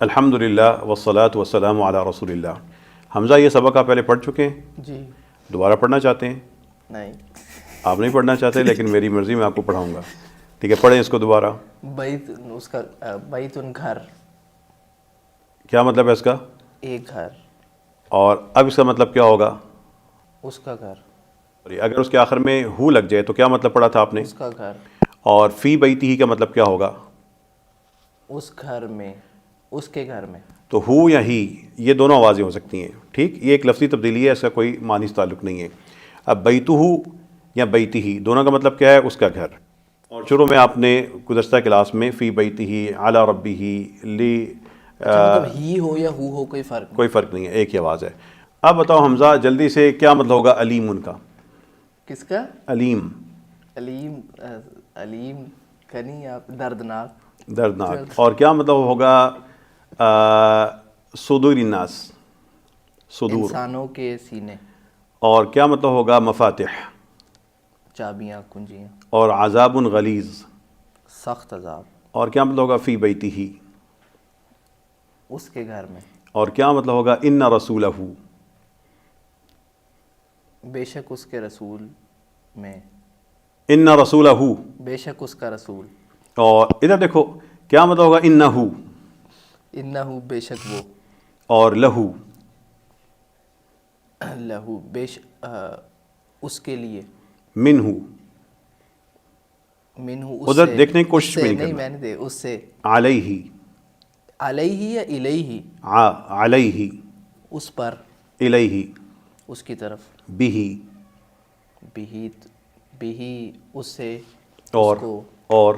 الحمدللہ والصلاۃ والسلام علی رسول اللہ۔ حمزہ یہ سبق آپ پہلے پڑھ چکے ہیں؟ جی۔ دوبارہ پڑھنا چاہتے ہیں؟ نہیں، آپ نہیں پڑھنا چاہتے، لیکن میری مرضی میں آپ کو پڑھاؤں گا، ٹھیک ہے؟ پڑھیں اس کو دوبارہ۔ بیت، اس کا بیتن گھر، کیا مطلب ہے اس کا؟ ایک گھر، اور اب اس کا مطلب کیا ہوگا؟ اس کا گھر، اگر اس کے آخر میں ہو لگ جائے تو کیا مطلب پڑھا تھا آپ نے؟ اس کا گھر، اور فی بیتی ہی کا مطلب کیا ہوگا؟ اس گھر میں، اس کے گھر میں۔ تو ہو یا ہی یہ دونوں آوازیں ہو سکتی ہیں، ٹھیک؟ یہ ایک لفظی تبدیلی ہے، اس کا کوئی معنی سے تعلق نہیں ہے۔ اب بیتہ یا بیتی ہی دونوں کا مطلب کیا ہے؟ اس کا گھر۔ اور شروع میں آپ نے گزشتہ کلاس میں فی بیتی ہی علی ربی ہی لی، مطلب ہی ہو یا ہو کوئی فرق نہیں؟ کوئی فرق نہیں ہے، ایک ہی آواز ہے۔ اب بتاؤ حمزہ جلدی سے کیا مطلب ہوگا علیم ان کا؟ کس کا؟ علیم، علیم، علیم کنی آپ، دردناک، دردناک۔ اور کیا مطلب ہوگا صدور الناس، صدور۔ انسانوں کے سینے۔ اور کیا مطلب ہوگا مفاتح؟ چابیاں، کنجیاں۔ اور عذاب غلیظ۔ سخت عذاب۔ اور کیا مطلب ہوگا فی بیتی ہی؟ اس کے گھر میں۔ اور کیا مطلب ہوگا ان رسولہ؟ بے شک اس کے رسول میں، ان رسولہ، بے شک اس کا رسول۔ اور ادھر دیکھو کیا مطلب ہوگا انہ، انہو بے شک وہ، اور لہو، لہو بے شک اس کے لیے، منہ۔ منہ اس ادھر سے، دیکھنے کی کوشش اس سے نہیں نہیں، کرنا۔ میں نے دے اس سے، علیہ، علیہ یا الیہ، علیہ، اس پر، الیہ، اس کی طرف، بہی، بہی، بہی اس سے، اور اس کو، اور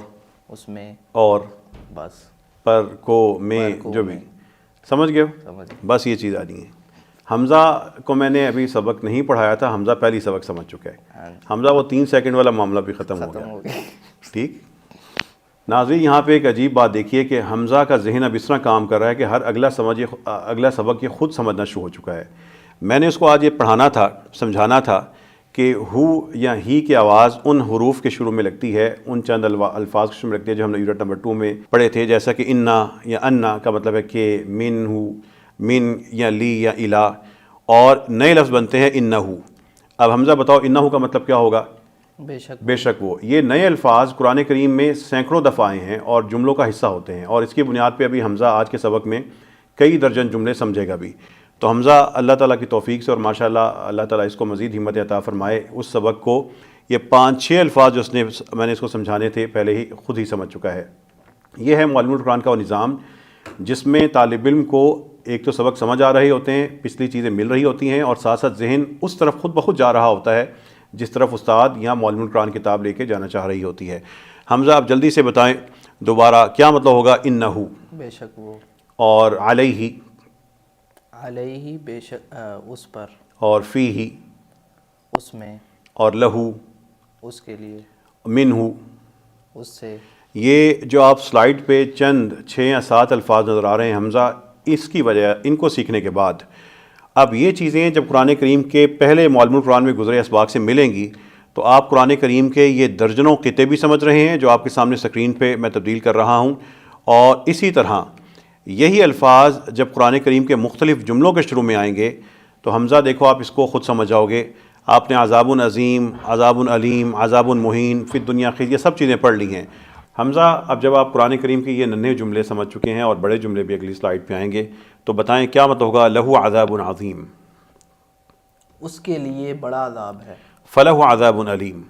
اس میں، اور بس، پر کو میں، پر کو جو بھی میں۔ سمجھ گئے ہو؟ سمجھ گئے۔ بس یہ چیز آنی ہے۔ حمزہ کو میں نے ابھی سبق نہیں پڑھایا تھا، حمزہ پہلی سبق سمجھ چکا ہے۔ حمزہ وہ 3 سیکنڈ والا معاملہ بھی ختم ہو گیا، ٹھیک؟ ناظرین یہاں پہ ایک عجیب بات دیکھیے کہ حمزہ کا ذہن اب اس طرح کام کر رہا ہے کہ ہر اگلا سبق یہ خود سمجھنا شروع ہو چکا ہے۔ میں نے اس کو آج یہ پڑھانا تھا، سمجھانا تھا کہ ہو یا ہی کی آواز ان حروف کے شروع میں لگتی ہے، ان چند الفاظ کے شروع میں لگتی ہے جو ہم نے یونٹ نمبر 2 میں پڑھے تھے، جیسا کہ انا یا انا کا مطلب ہے کہ، من ہو، من یا لی یا الا، اور نئے لفظ بنتے ہیں انہو۔ اب حمزہ بتاؤ انہو کا مطلب کیا ہوگا؟ بے شک، بے شک وہ۔ یہ نئے الفاظ قرآن کریم میں سینکڑوں دفعہ آئے ہیں اور جملوں کا حصہ ہوتے ہیں، اور اس کی بنیاد پہ ابھی حمزہ آج کے سبق میں کئی درجن جملے سمجھے گا بھی۔ تو حمزہ اللہ تعالیٰ کی توفیق سے، اور ماشاءاللہ اللہ تعالیٰ اس کو مزید ہمت عطا فرمائے، اس سبق کو یہ 5-6 الفاظ جو میں نے اس کو سمجھانے تھے پہلے ہی خود ہی سمجھ چکا ہے۔ یہ ہے معلم القرآن کا وہ نظام جس میں طالب علم کو ایک تو سبق سمجھ آ رہے ہوتے ہیں، پچھلی چیزیں مل رہی ہوتی ہیں، اور ساتھ ساتھ ذہن اس طرف خود بخود جا رہا ہوتا ہے جس طرف استاد یا معلم القرآن کتاب لے کے جانا چاہ رہی ہوتی ہے۔ حمزہ آپ جلدی سے بتائیں دوبارہ کیا مطلب ہوگا انہو؟ بے شک وہ، اور علیہ، علیہ بے شک اس پر، اور فیہ، اس میں، اور لہو، اس کے لیے، منہ۔ اس سے۔ یہ جو آپ سلائیڈ پہ چند 6 یا 7 الفاظ نظر آ رہے ہیں حمزہ، اس کی وجہ ان کو سیکھنے کے بعد اب یہ چیزیں جب قرآن کریم کے پہلے معلم القرآن میں گزرے اسباق سے ملیں گی تو آپ قرآن کریم کے یہ درجنوں قطعے بھی سمجھ رہے ہیں جو آپ کے سامنے سکرین پہ میں تبدیل کر رہا ہوں، اور اسی طرح یہی الفاظ جب قرآن کریم کے مختلف جملوں کے شروع میں آئیں گے تو حمزہ دیکھو آپ اس کو خود سمجھ جاؤ گے۔ آپ نے عذاب عظیم، عذاب علیم، عذاب مہین، فی الدنیا خزی، یہ سب چیزیں پڑھ لی ہیں۔ حمزہ اب جب آپ قرآن کریم کے یہ ننھے جملے سمجھ چکے ہیں، اور بڑے جملے بھی اگلی سلائیڈ پہ آئیں گے، تو بتائیں کیا مطلب ہوگا لہو عذاب عظیم؟ اس کے لیے بڑا عذاب ہے۔ فلہ عذاب علیم،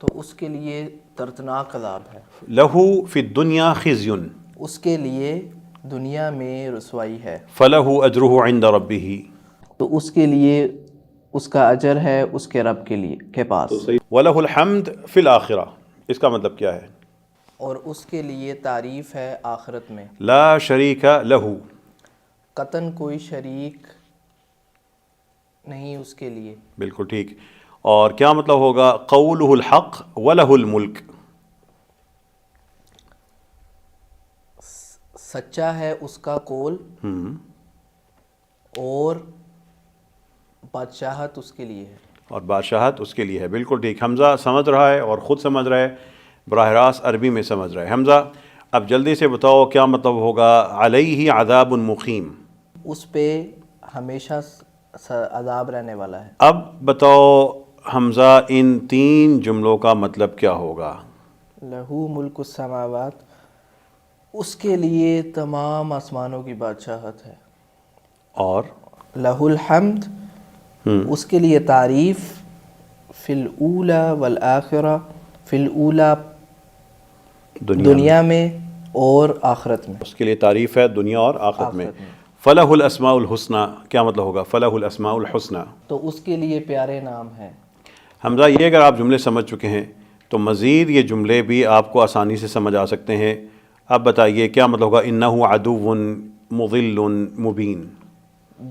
تو اس کے لیے دردناک عذاب ہے۔ لہو فی الدنیا خزی، اس کے لیے دنیا میں رسوائی ہے۔ فلہ اجرہ عند ربہ، تو اس کے لیے اس کا اجر ہے اس کے رب کے لیے کے پاس۔ وَلَهُ الْحَمْدُ فِي الْآخِرَةِ، اس کا مطلب کیا ہے؟ اور اس کے لیے تعریف ہے آخرت میں۔ لا شریک لہ، قطعاً کوئی شریک نہیں اس کے لیے۔ بالکل ٹھیک۔ اور کیا مطلب ہوگا قولہ الحق وَلَهُ الْمُلْک؟ سچا ہے اس کا قول، اور بادشاہت اس کے لیے ہے۔ اور بادشاہت اس کے لیے ہے، بالکل ٹھیک۔ حمزہ سمجھ رہا ہے اور خود سمجھ رہا ہے، براہ راست عربی میں سمجھ رہا ہے۔ حمزہ اب جلدی سے بتاؤ کیا مطلب ہوگا علیہ عذاب مقیم؟ اس پہ ہمیشہ عذاب رہنے والا ہے۔ اب بتاؤ حمزہ ان تین جملوں کا مطلب کیا ہوگا؟ لہو ملک السماوات، اس کے لیے تمام آسمانوں کی بادشاہت ہے۔ اور لہ الحمد، اس کے لیے تعریف، فی الاولی والآخرہ، فی الاولی دنیا میں اور آخرت میں، اس کے لیے تعریف ہے دنیا اور آخرت میں۔ فلہ الاسماء الحسنی، کیا مطلب ہوگا فلہ الاسماء الحسنی؟ تو اس کے لیے پیارے نام ہیں۔ حمزہ یہ اگر آپ جملے سمجھ چکے ہیں تو مزید یہ جملے بھی آپ کو آسانی سے سمجھ آ سکتے ہیں۔ اب بتائیے کیا مطلب ہوگا انہ عدو مضل مبین؟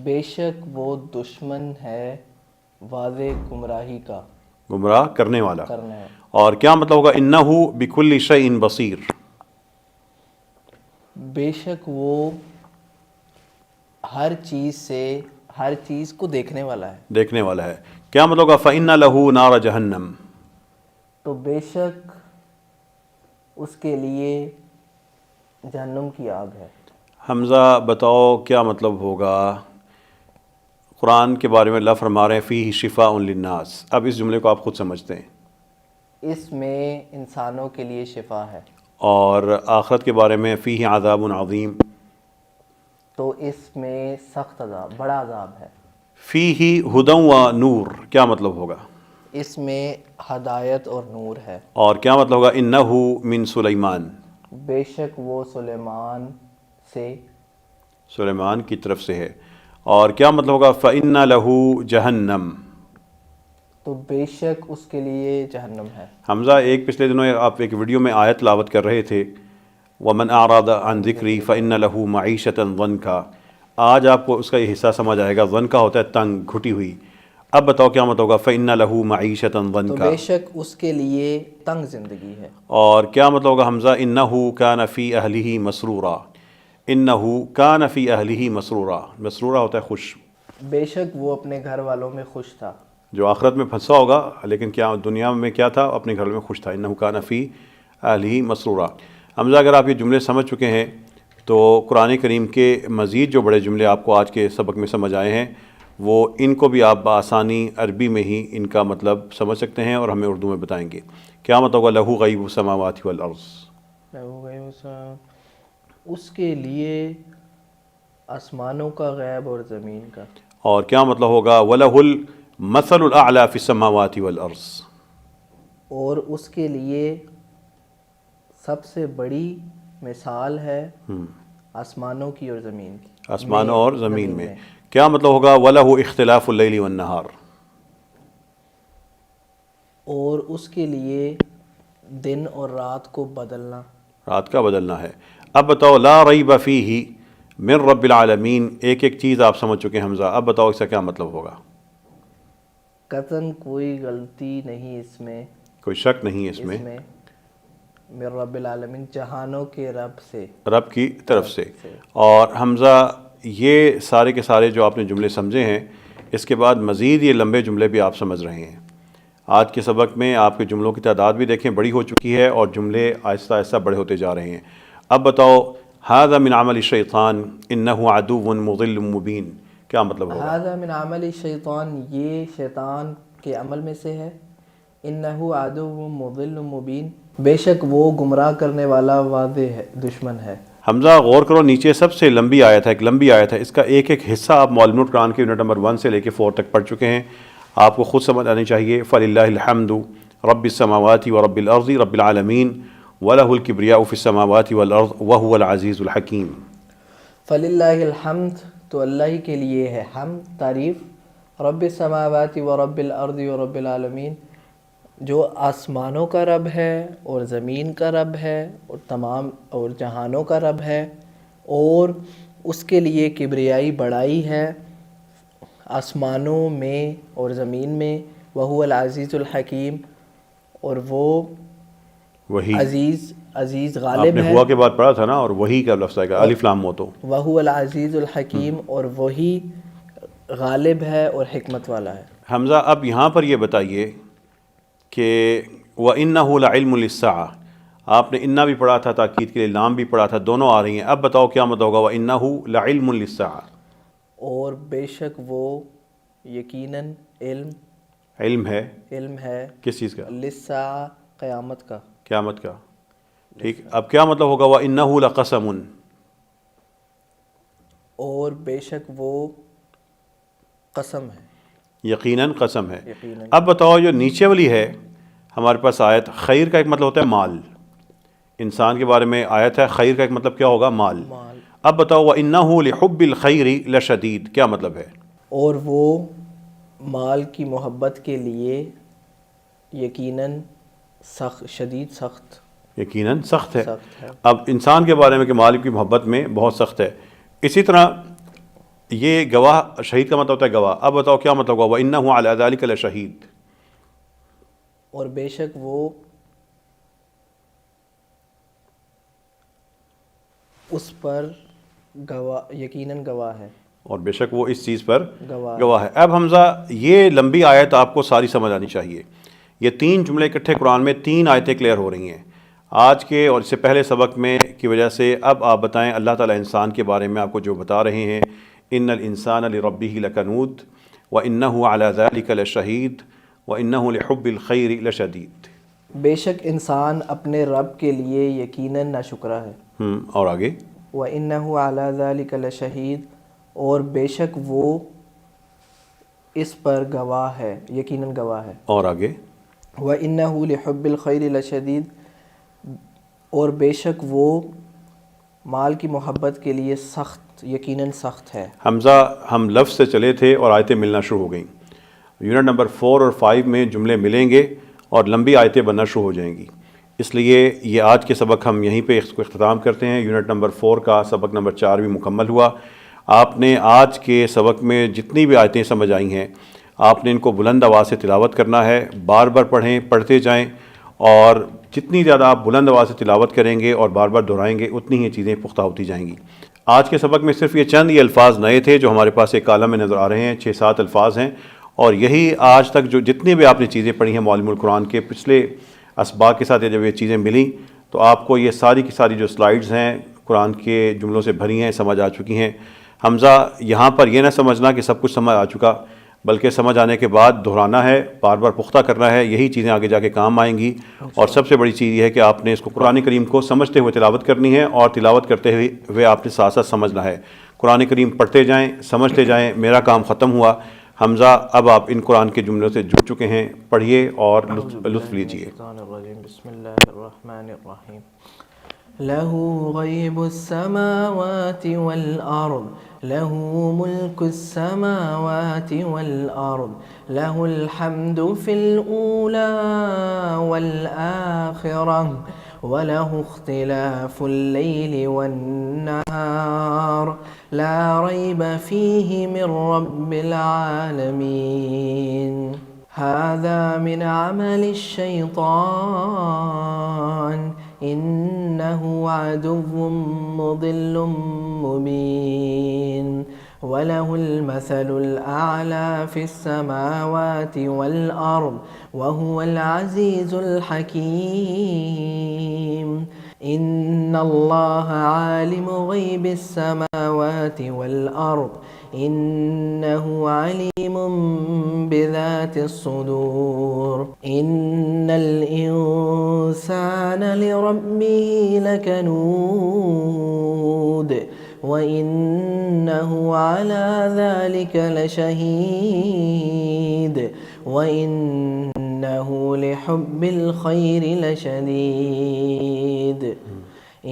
بے شک وہ دشمن ہے واضح گمراہی کا، گمراہ کرنے والا۔ کرنا ہے۔ اور کیا مطلب ہوگا انہ بکل شیء بصیر؟ بے شک وہ ہر چیز سے، ہر چیز کو دیکھنے والا ہے۔ دیکھنے والا ہے۔ کیا مطلب ہوگا فإن لہ نار جہنم؟ تو بے شک اس کے لیے جہنم کی آگ ہے۔ حمزہ بتاؤ کیا مطلب ہوگا؟ قرآن کے بارے میں اللہ فرما رہے ہیں فیہ شفاء للناس، اب اس جملے کو آپ خود سمجھتے ہیں۔ اس میں انسانوں کے لیے شفا ہے۔ اور آخرت کے بارے میں فیہ عذاب عظیم، تو اس میں سخت عذاب، بڑا عذاب ہے۔ فیہ ہدی و نور، کیا مطلب ہوگا؟ اس میں ہدایت اور نور ہے۔ اور کیا مطلب ہوگا انہ من سلیمان؟ بے شک وہ سلیمان سے، سلیمان کی طرف سے ہے۔ اور کیا مطلب ہوگا فإن لہ جہنم؟ تو بے شک اس کے لیے جہنم ہے۔ حمزہ ایک پچھلے دنوں آپ ایک ویڈیو میں آیت تلاوت کر رہے تھے وَمَنْ أَعْرَضَ عَنْ ذِكْرِي فَإِنَّ لَهُ مَعِيشَةً ضَنْكَا، آج آپ کو اس کا یہ حصہ سمجھ آئے گا۔ ضنکا ہوتا ہے تنگ، گھٹی ہوئی۔ اب بتاؤ کیا مطلب ہوگا فإنَّ لَهُ مَعِيشَةً تو ضَنْكَا؟ بے شک اس کے لیے تنگ زندگی ہے۔ اور کیا مطلب ہوگا حمزہ إِنَّهُ كَانَ فِي أَهْلِهِ مَسْرُورًا؟ إِنَّهُ كَانَ فِي أَهْلِهِ مَسْرُورًا، مسرورہ ہوتا ہے خوش۔ بے شک وہ اپنے گھر والوں میں خوش تھا۔ جو آخرت میں پھنسا ہوگا لیکن کیا دنیا میں کیا تھا، اپنے گھر میں خوش تھا۔ إِنَّهُ كَانَ فِي أَهْلِهِ مَسْرُورًا۔ حمزہ اگر آپ یہ جملے سمجھ چکے ہیں تو قرآن کریم کے مزید جو بڑے جملے آپ کو آج کے سبق میں سمجھ آئے ہیں وہ ان کو بھی آپ بآسانی عربی میں ہی ان کا مطلب سمجھ سکتے ہیں اور ہمیں اردو میں بتائیں گے۔ کیا مطلب ہوگا لہو غیب السماوات والارض؟ اس کے لیے آسمانوں کا غیب اور زمین کا۔ اور کیا مطلب ہوگا وَلَهُ الْمَثَلُ الْأَعْلَى فِي السَّمَاوَاتِ وَالْأَرْضِ؟ اور اس کے لیے سب سے بڑی مثال ہے آسمانوں کی اور زمین کی، آسمان اور زمین میں۔ کیا مطلب ہوگا وَلَهُ اخْتِلَافُ اللَّيْلِ وَالنَّهَارِ؟ اور اس کے لیے دن اور رات کو بدلنا، رات کا بدلنا ہے۔ اب بتاؤ لا ریب فیہ من رب العالمین، ایک ایک چیز آپ سمجھ چکے ہیں حمزہ، اب بتاؤ اس کا کیا مطلب ہوگا؟ قطعاً کوئی غلطی نہیں اس میں، کوئی شک نہیں اس میں، من رب العالمین جہانوں کے رب سے، رب کی طرف سے۔ اور حمزہ یہ سارے کے سارے جو آپ نے جملے سمجھے ہیں، اس کے بعد مزید یہ لمبے جملے بھی آپ سمجھ رہے ہیں۔ آج کے سبق میں آپ کے جملوں کی تعداد بھی دیکھیں بڑی ہو چکی ہے اور جملے آہستہ آہستہ بڑے ہوتے جا رہے ہیں۔ اب بتاؤ ھذا من عمل الشیطان انہ عدو مضل مبین، کیا مطلب ہوگا؟ ھذا من عمل الشیطان، یہ شیطان کے عمل میں سے ہے۔ انہ عدو مضل مبین، بے شک وہ گمراہ کرنے والا واضح ہے، دشمن ہے۔ حمزہ غور کرو، نیچے سب سے لمبی آیت ہے، ایک لمبی آیت ہے، اس کا ایک ایک حصہ آپ معلم القرآن کے یونٹ نمبر 1 سے لے کے 4 تک پڑھ چکے ہیں، آپ کو خود سمجھ آنی چاہیے۔ فَلِلَّهِ الْحَمْدُ رَبِّ السَّمَاوَاتِ وَرَبِّ الْأَرْضِ رَبِّ الْعَالَمِينَ وَلَهُ الْكِبْرِيَاءُ فِي السَّمَاوَاتِ وَالْأَرْضِ وَهُوَ الْعَزِيزُ الْحَكِيمُ۔ فَلِلَّهِ الْحَمْدُ، تو اللہ ہی کے لیے ہے حمد، تعریف، رب السماوات ورب الارض ورب العالمین، جو آسمانوں کا رب ہے اور زمین کا رب ہے اور تمام اور جہانوں کا رب ہے، اور اس کے لیے کبریائی بڑائی ہے آسمانوں میں اور زمین میں، وہو العزیز الحکیم، اور وہ وہی عزیز غالب آپ نے ہے۔ ہوا کے بعد پڑھا تھا نا، اور وہی کا لفظ آئے گا، الف لام مو تو۔ وہو العزیز الحکیم، اور وہی غالب ہے اور حکمت والا ہے۔ حمزہ اب یہاں پر یہ بتائیے کہ وَإِنَّهُ لَعِلْمٌ لِلسَّاعَةِ، آپ نے انا بھی پڑھا تھا تاکید کے لیے، لام بھی پڑھا تھا، دونوں آ رہی ہیں. اب بتاؤ کیا مطلب ہوگا وَإِنَّهُ لَعِلْمٌ لِلسَّاعَةِ. اور بے شک وہ یقیناً علم ہے علم ہے کس چیز کا؟ للساعہ قیامت کا. قیامت کا. ٹھیک. اب کیا مطلب ہوگا وَإِنَّهُ لَقَسَمٌ. اور بے شک وہ قسم ہے. یقیناً قسم ہے. یقیناً. اب بتاؤ جو نیچے والی ہے ہمارے پاس آیت، خیر کا ایک مطلب ہوتا ہے مال. انسان کے بارے میں آیت ہے، خیر کا ایک مطلب کیا ہوگا؟ مال. مال. اب بتاؤ وَإِنَّهُ لِحُبِّ الْخَيْرِ لَشَدِيدٌ، کیا مطلب ہے؟ اور وہ مال کی محبت کے لیے یقیناً شدید سخت. یقیناً سخت ہے. سخت ہے. اب انسان کے بارے میں کہ مال کی محبت میں بہت سخت ہے. اسی طرح یہ گواہ، شہید کا مطلب ہوتا ہے گواہ. اب بتاؤ کیا مطلب ہوگا وَإِنَّهُ عَلَى ذَلِكَ لَشَهِيدٌ. اور بے شک وہ اس پر گواہ، یقیناً گواہ ہے. اور بے شک وہ اس چیز پر گواہ ہے. اب حمزہ یہ لمبی آیت آپ کو ساری سمجھ آنی چاہیے. یہ 3 جملے اکٹھے قرآن میں 3 آیتیں کلیئر ہو رہی ہیں آج کے اور اس سے پہلے سبق میں کی وجہ سے. اب آپ بتائیں اللہ تعالیٰ انسان کے بارے میں آپ کو جو بتا رہے ہیں، ان الانسان لربہ لکنود وانہ علی ذلک لشہید وانہ لحب الخیر لشدید. بے شک انسان اپنے رب کے لیے یقیناً ناشکرا ہے. اور آگے وَإِنَّهُ عَلَى ذَلِكَ لَشَهِيدٌ، اور بے شک وہ اس پر گواہ ہے، یقیناً گواہ ہے. اور آگے وَإِنَّهُ لِحُبِّ الْخَيْرِ لَشَدِيدٌ، اور بے شک وہ مال کی محبت کے لیے سخت، یقیناً سخت ہے. حمزہ ہم لفظ سے چلے تھے اور آیتیں ملنا شروع ہو گئیں. یونٹ نمبر 4 اور 5 میں جملے ملیں گے اور لمبی آیتیں بننا شروع ہو جائیں گی. اس لیے یہ آج کے سبق ہم یہیں پہ اس کو اختتام کرتے ہیں. یونٹ نمبر 4 کا سبق نمبر 4 بھی مکمل ہوا. آپ نے آج کے سبق میں جتنی بھی آیتیں سمجھ آئی ہیں آپ نے ان کو بلند آواز سے تلاوت کرنا ہے. بار بار پڑھیں، پڑھتے جائیں، اور جتنی زیادہ آپ بلند آواز سے تلاوت کریں گے اور بار بار دہرائیں گے اتنی ہی چیزیں پختہ ہوتی جائیں گی. آج کے سبق میں صرف یہ چند یہ الفاظ نئے تھے جو ہمارے پاس ایک کالم میں نظر آ رہے ہیں. 6-7 الفاظ ہیں، اور یہی آج تک جو جتنے بھی آپ نے چیزیں پڑھی ہیں معلم القرآن کے پچھلے اسباق کے ساتھ جب یہ چیزیں ملیں تو آپ کو یہ ساری کی ساری جو سلائیڈز ہیں قرآن کے جملوں سے بھری ہیں، سمجھ آ چکی ہیں. حمزہ یہاں پر یہ نہ سمجھنا کہ سب کچھ سمجھ آ چکا، بلکہ سمجھ آنے کے بعد دہرانا ہے، بار بار پختہ کرنا ہے. یہی چیزیں آگے جا کے کام آئیں گی. اور سب سے بڑی چیز یہ ہے کہ آپ نے اس کو قرآن کریم کو سمجھتے ہوئے تلاوت کرنی ہے، اور تلاوت کرتے ہوئے آپ نے ساتھ ساتھ سمجھنا ہے. قرآن کریم پڑھتے جائیں، سمجھتے جائیں. میرا کام ختم ہوا. حمزہ اب آپ ان قرآن کے جملوں سے جڑ چکے ہیں، پڑھیے اور لطف لیجیے. بسم اللہ الرحمن الرحیم. لہ غیب السماوات والارض لہ ملک السماوات والارض لہ الحمد فی الاولی والآخرہ وَلَهُ اخْتِلَافُ اللَّيْلِ وَالنَّهَارِ لَا رَيْبَ فِيهِ مِنْ رَبِّ الْعَالَمِينَ. هَذَا مِنْ عَمَلِ الشَّيْطَانِ إِنَّهُ عَدُوٌّ مُضِلٌّ مُبِينٌ. وَلَهُ الْمَثَلُ الْأَعْلَى فِي السَّمَاوَاتِ وَالْأَرْضِ وَهُوَ الْعَزِيزُ الْحَكِيمُ. إِنَّ اللَّهَ عَالِمُ غَيْبِ السَّمَاوَاتِ وَالْأَرْضِ إِنَّهُ عَلِيمٌ بِذَاتِ الصُّدُورِ. إِنَّ الْإِنسَانَ لِرَبِّهِ لَكَنُودٌ وَإِنَّهُ عَلَى ذَلِكَ لَشَهِيدٌ وَإِنَّهُ لِحُبِّ الْخَيْرِ لَشَدِيدٌ.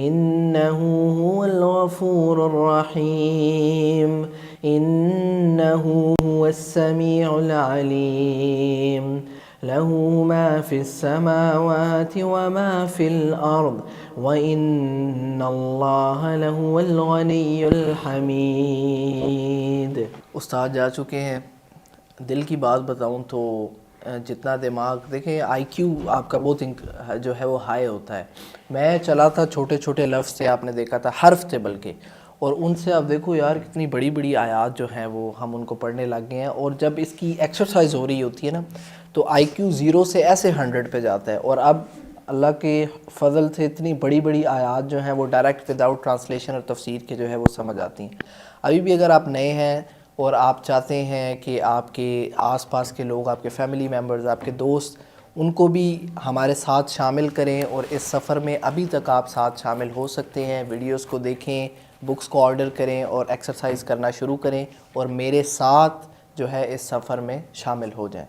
إِنَّهُ هُوَ الْغَفُورُ الرَّحِيمُ. إِنَّهُ هُوَ السَّمِيعُ الْعَلِيمُ. لَهُ مَا فِي السَّمَاوَاتِ وَمَا فِي الْأَرْضِ وَإِنَّ اللَّهَ لَهُوَ الْغَنِيُّ الْحَمِيدُ. استاد جا چکے ہیں. دل کی بات بتاؤں تو جتنا دماغ دیکھیں آئی کیو آپ کا بہت جو ہے وہ ہائی ہوتا ہے. میں چلا تھا چھوٹے چھوٹے لفظ سے، آپ نے دیکھا تھا حرف تھے بلکہ، اور ان سے آپ دیکھو یار کتنی بڑی بڑی آیات جو ہیں وہ ہم ان کو پڑھنے لگ گئے ہیں. اور جب اس کی ایکسرسائز ہو رہی ہوتی ہے نا تو آئی کیو 0 سے ایسے 100 پہ جاتا ہے. اور اب اللہ کے فضل سے اتنی بڑی بڑی آیات جو ہیں وہ ڈائریکٹ وداؤٹ ٹرانسلیشن اور تفسیر کے جو ہے وہ سمجھ آتی ہیں. ابھی بھی اگر آپ نئے ہیں اور آپ چاہتے ہیں کہ آپ کے آس پاس کے لوگ، آپ کے فیملی ممبرز، آپ کے دوست، ان کو بھی ہمارے ساتھ شامل کریں اور اس سفر میں ابھی تک آپ ساتھ شامل ہو سکتے ہیں. ویڈیوز کو دیکھیں، بکس کو آرڈر کریں اور ایکسرسائز کرنا شروع کریں اور میرے ساتھ جو ہے اس سفر میں شامل ہو جائیں.